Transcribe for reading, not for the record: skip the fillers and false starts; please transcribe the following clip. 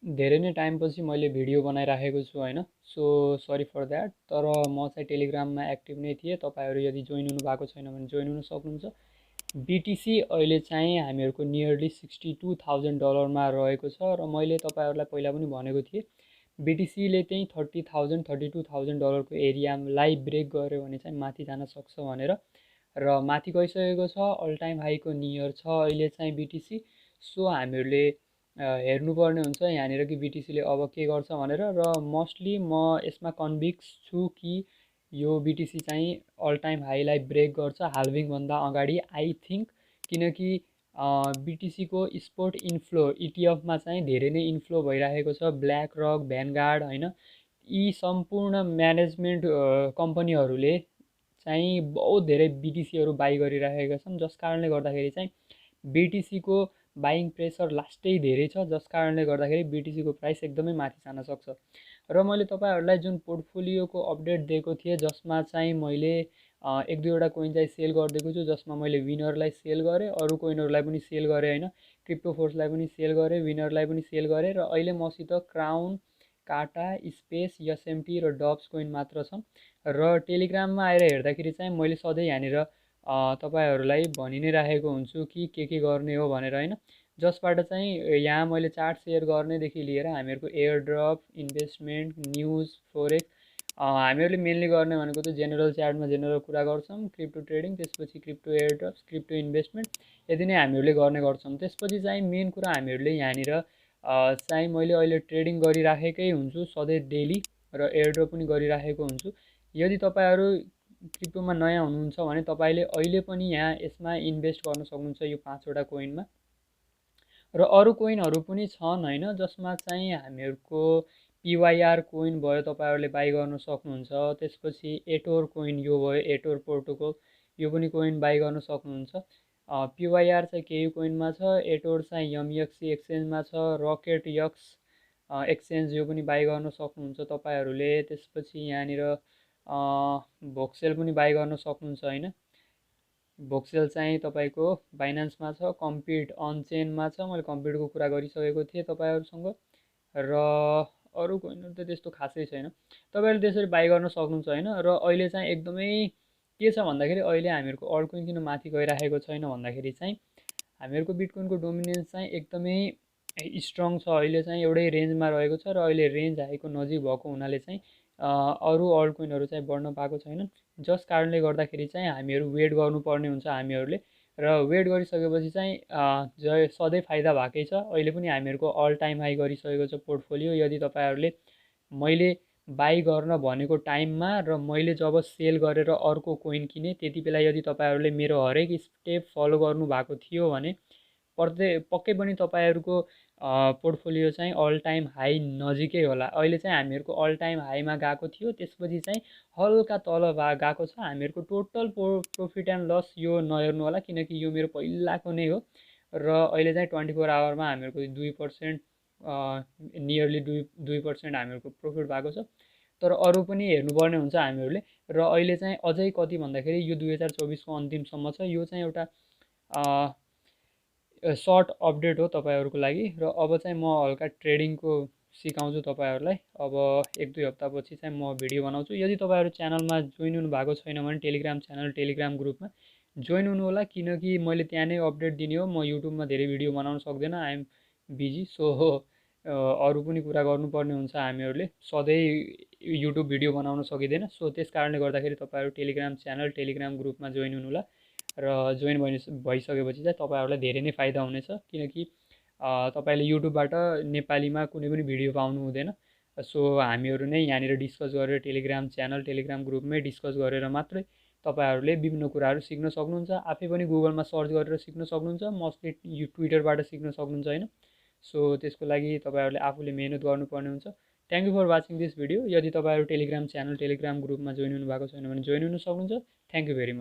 धेरै नै टाइमपछि मैले भिडियो बनाइराखेको छु होइन। So sorry for that. तर म चाहिँ टेलिग्राममा एक्टिभ नै थिएँ। तपाईँहरू यदि जोइन हुनु भएको छैन भने जोइन हुन सक्नुहुन्छ। बिटिसी अहिले चाहिँ हामीहरूको नियरली $62,000 रहेको छ र मैले तपाईँहरूलाई पहिला पनि भनेको थिएँ बिटिसीले चाहिँ $30,000 $32,000 एरियालाई ब्रेक गर्यो भने चाहिँ माथि जान सक्छ भनेर। र माथि गइसकेको छ, अल टाइम हाईको नियर छ अहिले चाहिँ बिटिसी। सो हामीहरूले हेर्नुपर्ने हुन्छ यहाँनिर कि बिटिसीले अब के गर्छ भनेर। र मोस्टली म यसमा कन्भिक्स छु कि यो बिटिसी चाहिँ अल टाइम हाईलाई ब्रेक गर्छ हाल्भिङभन्दा अगाडि आई थिङ्क। किनकि बिटिसीको स्पोर्ट इन्फ्लो इटिएफमा चाहिँ धेरै नै इन्फ्लो भइरहेको छ। ब्ल्याक रक, भ्यानगार्ड होइन, यी सम्पूर्ण म्यानेजमेन्ट कम्पनीहरूले चाहिँ बहुत धेरै बिटिसीहरू बाई गरिरहेका छन्, जस कारणले गर्दाखेरि चाहिँ बिटिसीको बाइङ प्रेसर लास्टै धेरै छ, जस कारणले गर्दाखेरि बिटिसीको प्राइस एकदमै माथि जान सक्छ। र मैले तपाईँहरूलाई जुन पोर्टफोलियोको अपडेट दिएको थिएँ जसमा चाहिँ मैले एक दुईवटा कोइन चाहिँ सेल गरिदिएको छु, जसमा मैले विनरलाई सेल गरेँ, अरू कोइनहरूलाई पनि सेल गरेँ होइन। क्रिप्टो फोर्सलाई पनि सेल गरेँ, विनरलाई पनि सेल गरेँ। र अहिले मसित क्राउन, काटा, स्पेस, एसएमटी र डब्स कोइन मात्र छन्। र टेलिग्राममा आएर हेर्दाखेरि चाहिँ मैले सधैँ यहाँनिर तपाईँहरूलाई भनि नै राखेको हुन्छु कि के गर्ने हो भनेर होइन। जसबाट चाहिँ यहाँ मैले चार्ट सेयर गर्नेदेखि लिएर हामीहरूको एयरड्रप, इन्भेस्टमेन्ट, न्युज, फोरेक्स, हामीहरूले मेनली गर्ने भनेको चाहिँ जेनरल च्याटमा जेनरल कुरा गर्छौँ, क्रिप्टो ट्रेडिङ, त्यसपछि क्रिप्टो एयरड्रप्स, क्रिप्टो इन्भेस्टमेन्ट, यति नै हामीहरूले गर्ने गर्छौँ। त्यसपछि चाहिँ मेन कुरा हामीहरूले यहाँनिर चाहिँ मैले अहिले ट्रेडिङ गरिराखेकै हुन्छु सधैँ डेली, र एयरड्रप पनि गरिराखेको हुन्छु। यदि तपाईँहरू क्रिप्टोमा नयाँ हुनुहुन्छ भने तपाईँले अहिले पनि यहाँ यसमा इन्भेस्ट गर्न सक्नुहुन्छ यो 5वटा कोइनमा। र अरू कोइनहरू पनि छन् होइन, जसमा चाहिँ हामीहरूको पिवाइआर कोइन भयो, तपाईँहरूले बाई गर्न सक्नुहुन्छ। त्यसपछि एटोर कोइन यो भयो, एटोर प्रोटोकल, यो पनि कोइन बाई गर्न सक्नुहुन्छ। पिवाइआर चाहिँ केही कोइनमा छ, एटोर चाहिँ एमएक्सी एक्सचेन्जमा छ, रकेट यक्स एक्सचेन्ज यो पनि बाई गर्न सक्नुहुन्छ तपाईँहरूले। त्यसपछि यहाँनिर भोक्सेल पनि बाई गर्न सक्नुहुन्छ होइन। भोक्सेल चाहिँ तपाईँको बाइनान्समा छ, कम्पिट अनचेनमा छ, मैले कम्पिटको कुरा गरिसकेको थिएँ तपाईँहरूसँग। र अरू कोइनहरू त त्यस्तो खासै छैन, तपाईँहरूले त्यसरी बाई गर्न सक्नुहुन्छ होइन। र अहिले चाहिँ एकदमै के छ भन्दाखेरि अहिले हामीहरूको अल्ट कोइन किन माथि गइराखेको छैन भन्दाखेरि चाहिँ हामीहरूको बिटकोइनको डोमिनेन्स चाहिँ एकदमै स्ट्रङ छ। अहिले चाहिँ एउटै रेन्जमा रहेको छ र अहिले रेन्ज हाईको नजिक भएको हुनाले चाहिँ अरू अल्ट कोइनहरू चाहिँ बढ्न पाएको छैनन्, जस कारणले गर्दाखेरि चाहिँ हामीहरू वेट गर्नुपर्ने हुन्छ हामीहरूले। र वेट गरिसकेपछि चाहिँ सधैँ फाइदा भएकै छ। अहिले पनि हामीहरूको अल टाइम हाई गरिसकेको छ पोर्टफोलियो। यदि तपाईँहरूले मैले बाई गर्न भनेको टाइममा र मैले जब सेल गरेर अर्को कोइन किनेँ त्यति बेला यदि तपाईँहरूले मेरो हरेक स्टेप फलो गर्नुभएको थियो भने पक्कै पनि तपाईँहरूको पोर्टफोलियो चाहिँ अल टाइम हाई नजिकै होला। अहिले चाहिँ हामीहरूको अल टाइम हाईमा गएको थियो, त्यसपछि चाहिँ हल्का तल गएको छ। हामीहरूको टोटल प्रफिट एन्ड लस यो नहेर्नु होला, किनकि यो मेरो पहिलाको नै हो। र अहिले चाहिँ 24 आवरमा हामीहरूको 2% नियरली 2% हामीहरूको प्रफिट भएको छ। तर अरू पनि हेर्नुपर्ने हुन्छ हामीहरूले। र अहिले चाहिँ अझै कति भन्दाखेरि यो 2024को अन्तिमसम्म छ। यो चाहिँ एउटा सर्ट अपडेट हो तपाईँहरूको लागि। र अब चाहिँ म हल्का ट्रेडिङको सिकाउँछु तपाईँहरूलाई। अब एक दुई हप्तापछि चाहिँ म भिडियो बनाउँछु। यदि तपाईँहरू च्यानलमा जोइन हुनु भएको छैन भने टेलिग्राम च्यानल, टेलिग्राम ग्रुपमा जोइन हुनु होला, किनकि मैले त्यहाँ नै अपडेट दिने हो। म युट्युबमा धेरै भिडियो बनाउन सक्दैन, आइएम बिजी। सो अरू पनि कुरा गर्नुपर्ने हुन्छ हामीहरूले, सधैँ युट्युब भिडियो बनाउन सकिँदैन। सो त्यस कारणले गर्दाखेरि तपाईँहरू टेलिग्राम च्यानल, टेलिग्राम ग्रुपमा जोइन हुनु होला। र जोइन भइसकेपछि चाहिँ तपाईँहरूलाई धेरै नै फाइदा हुनेछ, किनकि तपाईँले युट्युबबाट नेपालीमा कुनै पनि भिडियो पाउनु हुँदैन। सो हामीहरू नै यहाँनिर डिस्कस गरेर टेलिग्राम च्यानल, टेलिग्राम ग्रुपमै डिस्कस गरेर मात्रै तपाईँहरूले विभिन्न कुराहरू सिक्न सक्नुहुन्छ। आफै पनि गुगलमा सर्च गरेर सिक्न सक्नुहुन्छ, मोस्टली ट्विटरबाट सिक्न सक्नुहुन्छ होइन। सो त्यसको लागि तपाईँहरूले आफूले मिहिनेत गर्नुपर्ने हुन्छ। Thank you for watching this video. यदि तपाईँहरू टेलिग्राम च्यानल, टेलिग्राम ग्रुपमा जोइन हुनु भएको छैन भने जोइन हुन सक्नुहुन्छ। Thank you very much.